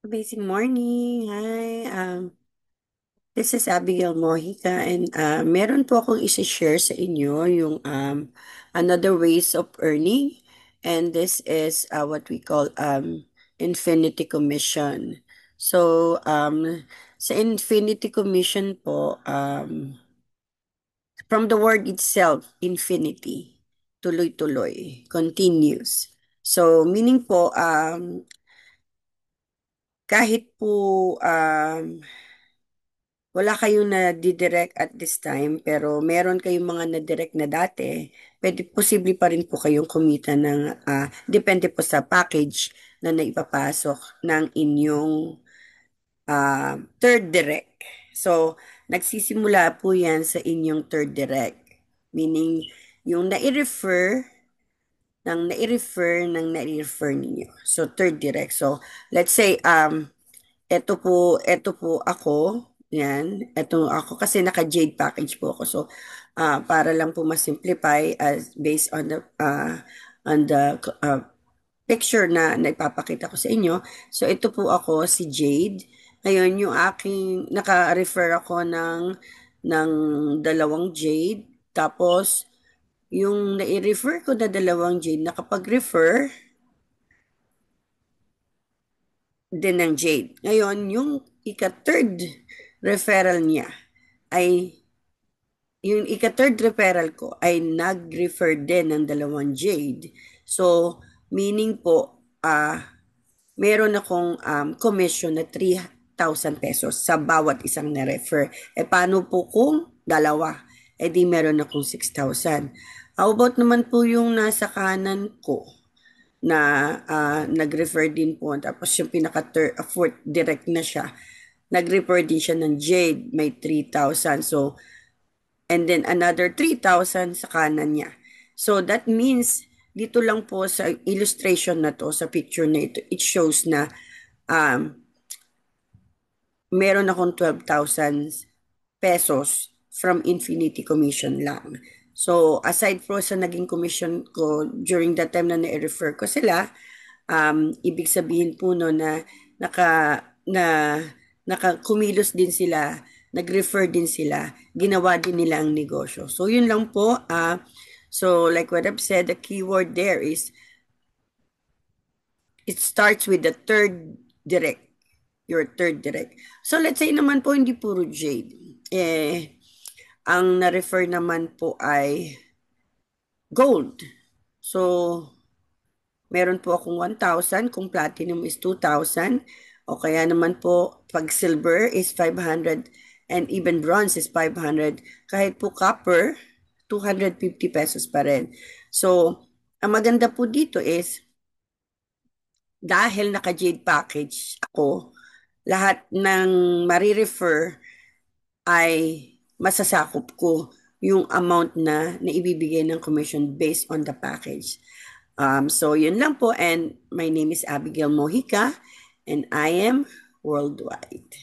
Amazing morning. Hi. This is Abigail Mojica and meron po akong isi-share sa inyo yung another ways of earning, and this is what we call infinity commission. So sa infinity commission po, from the word itself, infinity, tuloy-tuloy, continuous. So meaning po, kahit po wala kayong na-direct at this time, pero meron kayong mga na-direct na dati, pwede, posible pa rin po kayong kumita ng, depende po sa package na naipapasok ng inyong third direct. So, nagsisimula po yan sa inyong third direct. Meaning, yung nai-refer ninyo. So, third direct. So, let's say, ito po ako. Yan. Ito ako kasi naka-Jade package po ako. So, para lang po ma-simplify as based on the picture na naipapakita ko sa inyo. So, ito po ako, si Jade. Ngayon, yung aking, naka-refer ako ng dalawang Jade. Tapos, yung nai-refer ko na dalawang Jade, nakapag-refer din ng Jade. Ngayon, yung ika-third referral niya ay, yung ika-third referral ko ay nag-refer din ng dalawang Jade. So, meaning po, meron akong commission na 3,000 pesos sa bawat isang na-refer. Paano po kung dalawa? Di meron akong 6,000. How about naman po yung nasa kanan ko na nag-refer din po. Tapos yung fourth direct na siya, nag-refer din siya ng Jade, may 3,000. So, and then another 3,000 sa kanan niya. So, that means, dito lang po sa illustration na to, sa picture na ito, it shows na um, meron akong 12,000 pesos from Infinity Commission lang. So, aside po sa naging commission ko during that time na na-refer ko sila, ibig sabihin po no na na nakakumilos din sila, nag-refer din sila, ginawa din nila ang negosyo. So, yun lang po. So, like what I've said, the keyword there is, it starts with the third direct, your third direct. So, let's say naman po, hindi puro Jade. Ang na-refer naman po ay gold. So, meron po akong 1,000, kung platinum is 2,000, o kaya naman po, pag silver is 500, and even bronze is 500. Kahit po copper, 250 pesos pa rin. So, ang maganda po dito is, dahil naka-Jade package ako, lahat ng marirefer ay masasakop ko yung amount na naibibigay ng commission based on the package. So, yun lang po. And my name is Abigail Mojica, and I am worldwide.